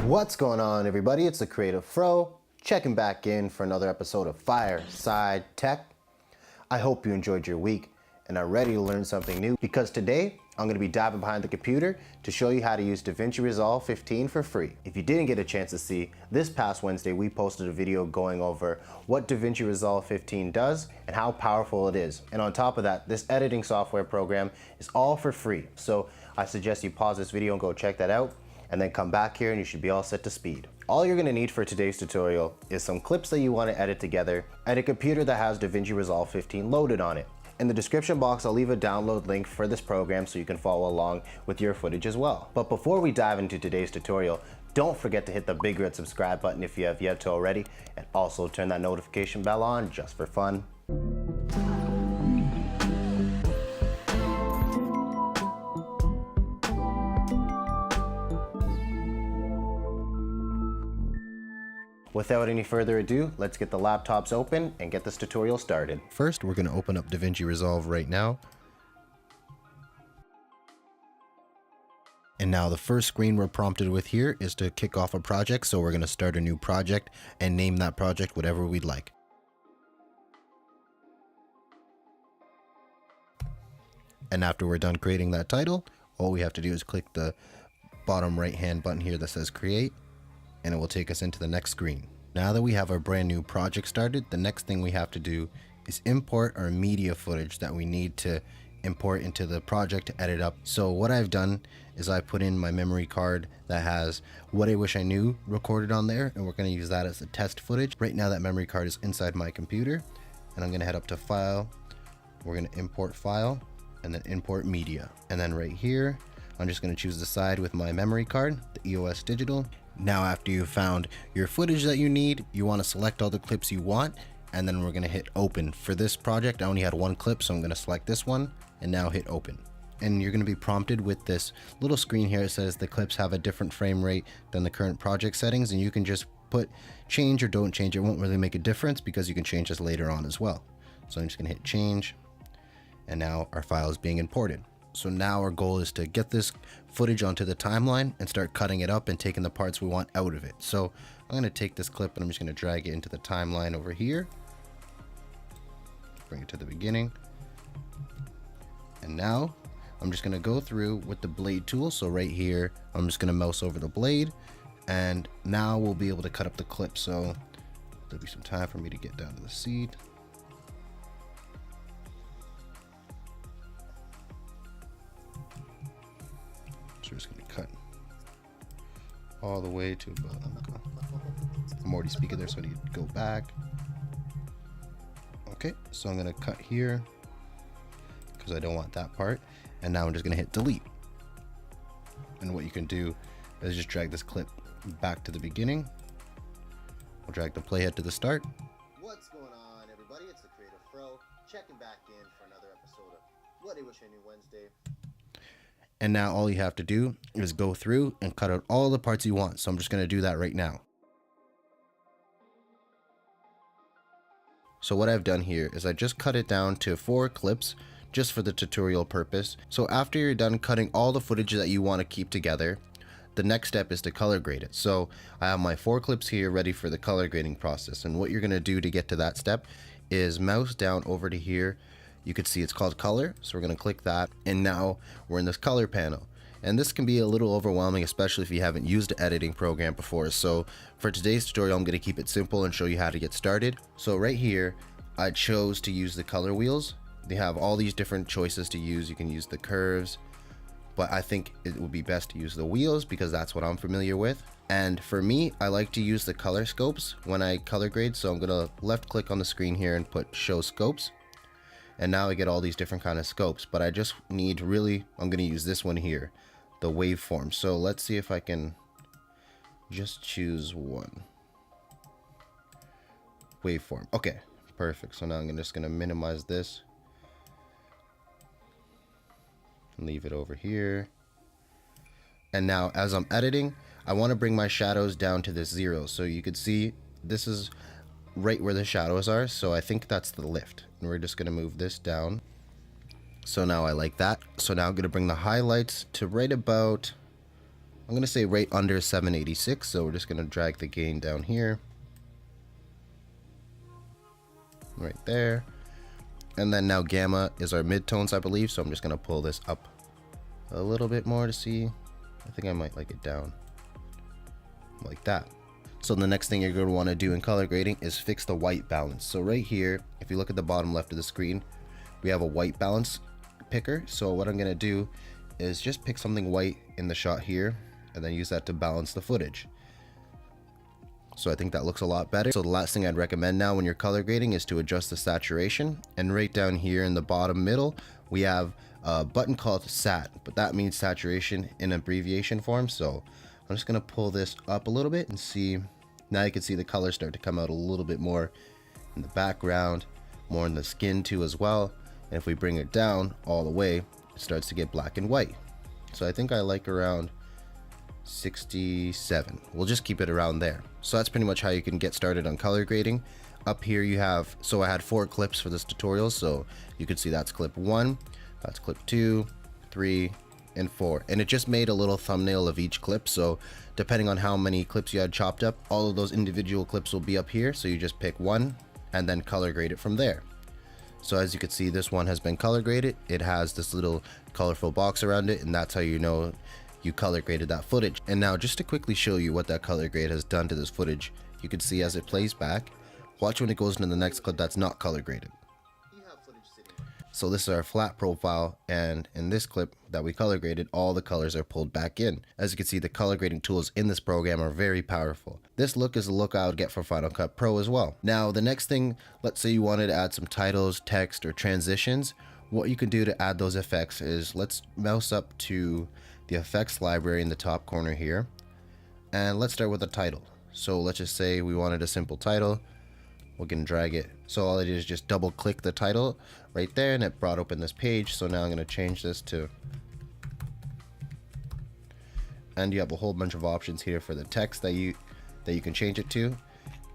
What's going on, everybody? It's the Creative Fro, checking back in for another episode of Fireside Tech. I hope you enjoyed your week and are ready to learn something new, because today I'm going to be diving behind the computer to show you how to use DaVinci Resolve 15 for free. If you didn't get a chance to see, this past Wednesday we posted a video going over what DaVinci Resolve 15 does and how powerful it is. And on top of that, this editing software program is all for free. So I suggest you pause this video and go check that out, and then come back here and you should be all set to speed. All you're going to need for today's tutorial is some clips that you want to edit together and a computer that has DaVinci Resolve 15 loaded on it. In the description box, I'll leave a download link for this program so you can follow along with your footage as well. But before we dive into today's tutorial, don't forget to hit the big red subscribe button if you have yet to already, and also turn that notification bell on just for fun. Without any further ado, let's get the laptops open and get this tutorial started. First, we're going to open up DaVinci Resolve right now. And now the first screen we're prompted with here is to kick off a project. So we're going to start a new project and name that project whatever we'd like. And after we're done creating that title, all we have to do is click the bottom right hand button here that says create, and it will take us into the next screen. Now that we have our brand new project started, the next thing we have to do is import our media footage that we need to import into the project to edit up. So what I've done is I put in my memory card that has What I Wish I Knew recorded on there, and we're going to use that as the test footage. Right now that memory card is inside my computer, and I'm going to head up to File. We're going to import File and then import media. And then right here, I'm just going to choose the side with my memory card, the EOS Digital. Now after you've found your footage that you need, you want to select all the clips you want, and then we're going to hit open. For this project, I only had one clip, so I'm going to select this one and now hit open. And you're going to be prompted with this little screen here. It says the clips have a different frame rate than the current project settings, and you can just put change or don't change. It won't really make a difference because you can change this later on as well. So I'm just going to hit change, and now our file is being imported. So now our goal is to get this footage onto the timeline and start cutting it up and taking the parts we want out of it. So I'm going to take this clip and I'm just going to drag it into the timeline over here. Bring it to the beginning. And now I'm just going to go through with the blade tool. So right here, I'm just going to mouse over the blade, and now we'll be able to cut up the clip. So there'll be some time for me to get down to the seed. So we're just going to cut all the way to about, I'm already speaking there, so I need to go back. Okay, so I'm going to cut here because I don't want that part. And now I'm just going to hit delete. And what you can do is just drag this clip back to the beginning. We'll drag the playhead to the start. What's going on, everybody? It's the Creative Fro, checking back in for another episode of What I Wish I Knew Wednesday. And now all you have to do is go through and cut out all the parts you want. So I'm just going to do that right now. So what I've done here is I just cut it down to 4 clips just for the tutorial purpose. So after you're done cutting all the footage that you want to keep together, the next step is to color grade it. So I have my 4 clips here ready for the color grading process. And what you're going to do to get to that step is mouse down over to here. You can see it's called color, so we're going to click that, and now we're in this color panel. And this can be a little overwhelming, especially if you haven't used an editing program before. So for today's tutorial, I'm going to keep it simple and show you how to get started. So right here, I chose to use the color wheels. They have all these different choices to use. You can use the curves, but I think it would be best to use the wheels because that's what I'm familiar with. And for me, I like to use the color scopes when I color grade. So I'm going to left click on the screen here and put show scopes. And now I get all these different kind of scopes, but I just need I'm going to use this one here, the waveform. So let's see if I can just choose one. Waveform. Okay, perfect. So now I'm just going to minimize this and leave it over here. And now as I'm editing, I want to bring my shadows down to this 0. So you could see this is right where the shadows are, so I think that's the lift, and we're just going to move this down. So now I like that. So now I'm going to bring the highlights to right about I'm gonna say right under 786, so we're just gonna drag the gain down here, right there. And then now gamma is our midtones, I believe, so I'm just gonna pull this up a little bit more to see. I think I might like it down like that. So the next thing you're going to want to do in color grading is fix the white balance. So right here, if you look at the bottom left of the screen, we have a white balance picker. So what I'm going to do is just pick something white in the shot here and then use that to balance the footage. So I think that looks a lot better. So the last thing I'd recommend now when you're color grading is to adjust the saturation. And right down here in the bottom middle, we have a button called SAT, but that means saturation in abbreviation form. So I'm just going to pull this up a little bit and see. Now you can see the colors start to come out a little bit more in the background, more in the skin too as well. And if we bring it down all the way, it starts to get black and white. So I think I like around 67. We'll just keep it around there. So that's pretty much how you can get started on color grading. Up here you have, so I had 4 clips for this tutorial, so you can see that's clip 1, that's clip 2, 3, and 4, and it just made a little thumbnail of each clip. So depending on how many clips you had chopped up, all of those individual clips will be up here, so you just pick one and then color grade it from there. So as you can see, this one has been color graded. It has this little colorful box around it, and that's how you know you color graded that footage. And now just to quickly show you what that color grade has done to this footage, you can see as it plays back, watch when it goes into the next clip that's not color graded. So this is our flat profile, and in this clip that we color graded, all the colors are pulled back in. As you can see, the color grading tools in this program are very powerful. This look is the look I would get for Final Cut Pro as well. Now the next thing, let's say you wanted to add some titles, text, or transitions. What you can do to add those effects is, let's mouse up to the effects library in the top corner here, and let's start with a title. So let's just say we wanted a simple title. We can drag it. So all I did is just double click the title right there, and it brought open this page. So now I'm going to change this to, and you have a whole bunch of options here for the text that you can change it to.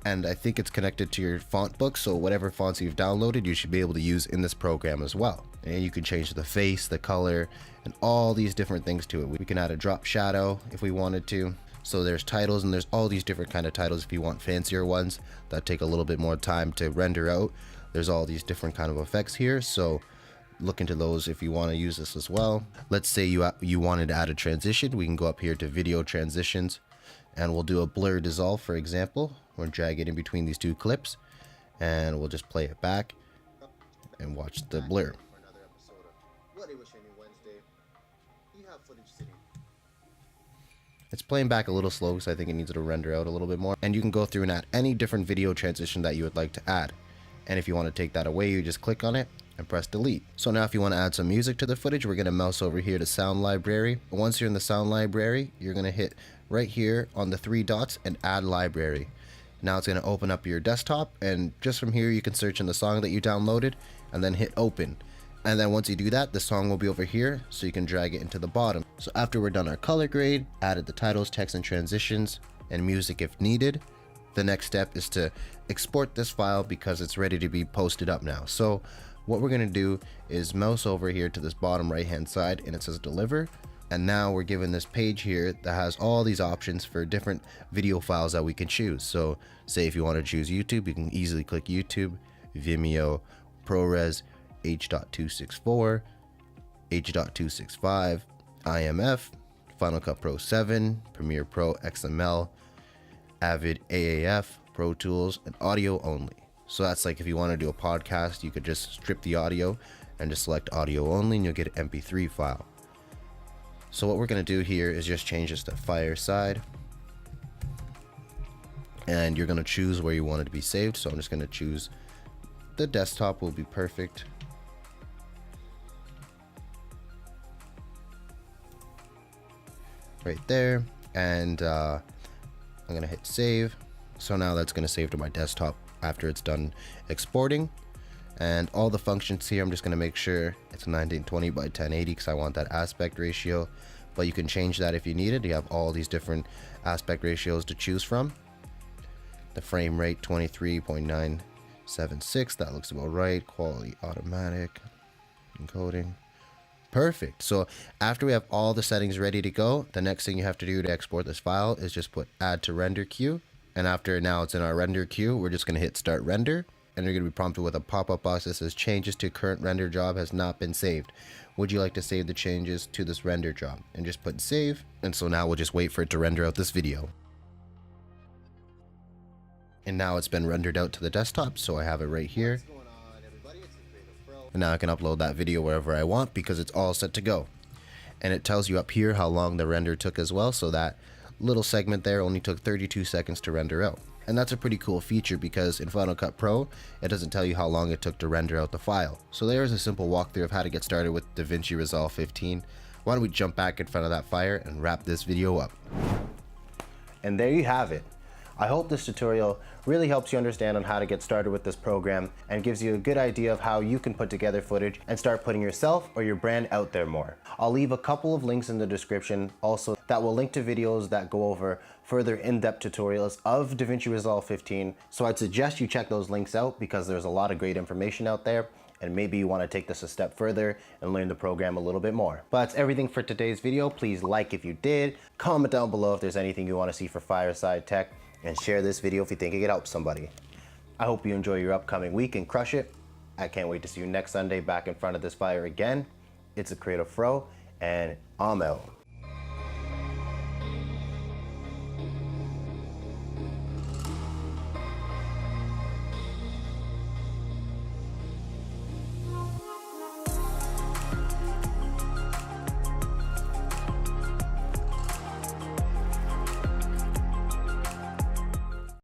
And I think it's connected to your font book, so whatever fonts you've downloaded, you should be able to use in this program as well. And you can change the face, the color, and all these different things to it. We can add a drop shadow if we wanted to. So there's titles, and there's all these different kind of titles. If you want fancier ones that take a little bit more time to render out, there's all these different kind of effects here. So look into those if you want to use this as well. Let's say you wanted to add a transition. We can go up here to video transitions, and we'll do a blur dissolve, for example. We'll drag it in between these two clips, and we'll just play it back and watch the blur. It's playing back a little slow because I think it needs to render out a little bit more. And you can go through and add any different video transition that you would like to add. And if you want to take that away, you just click on it and press delete. So now if you want to add some music to the footage, we're going to mouse over here to sound library. Once you're in the sound library, you're going to hit right here on the 3 dots and add library. Now it's going to open up your desktop, and just from here you can search in the song that you downloaded and then hit open. And then once you do that, the song will be over here, so you can drag it into the bottom. So after we're done our color grade, added the titles, text, and transitions, and music if needed, the next step is to export this file because it's ready to be posted up now. So what we're going to do is mouse over here to this bottom right hand side, and it says deliver. And now we're given this page here that has all these options for different video files that we can choose. So say if you want to choose YouTube, you can easily click YouTube, Vimeo, ProRes, H.264, H.265, IMF, Final Cut Pro 7, Premiere Pro XML, Avid AAF, Pro Tools, and audio only. So that's like if you want to do a podcast, you could just strip the audio and just select audio only, and you'll get an MP3 file. So what we're going to do here is just change this to Fireside, and you're going to choose where you want it to be saved. So I'm just going to choose the desktop will be perfect. Right there, and I'm gonna hit save. So now that's gonna save to my desktop after it's done exporting. And all the functions here, I'm just gonna make sure it's 1920 by 1080 because I want that aspect ratio, but you can change that if you need it. You have all these different aspect ratios to choose from. The frame rate 23.976, that looks about right. Quality automatic, encoding, Perfect. So after we have all the settings ready to go, the next thing you have to do to export this file is just put add to render queue. And after now it's in our render queue, we're just going to hit start render. And you're going to be prompted with a pop-up box that says changes to current render job has not been saved. Would you like to save the changes to this render job? And just put save. And so now we'll just wait for it to render out this video. And now it's been rendered out to the desktop, so I have it right here. And now I can upload that video wherever I want because it's all set to go. And it tells you up here how long the render took as well, so that little segment there only took 32 seconds to render out. And that's a pretty cool feature because in Final Cut Pro, it doesn't tell you how long it took to render out the file. So there's a simple walkthrough of how to get started with DaVinci Resolve 15. Why don't we jump back in front of that fire and wrap this video up. And there you have it. I hope this tutorial really helps you understand on how to get started with this program and gives you a good idea of how you can put together footage and start putting yourself or your brand out there more. I'll leave a couple of links in the description also that will link to videos that go over further in-depth tutorials of DaVinci Resolve 15. So I'd suggest you check those links out because there's a lot of great information out there, and maybe you want to take this a step further and learn the program a little bit more. But that's everything for today's video. Please like if you did, comment down below if there's anything you want to see for Fireside Tech, and share this video if you think it could help somebody. I hope you enjoy your upcoming week and crush it. I can't wait to see you next Sunday back in front of this fire again. It's a Creative Fro, and I'm out.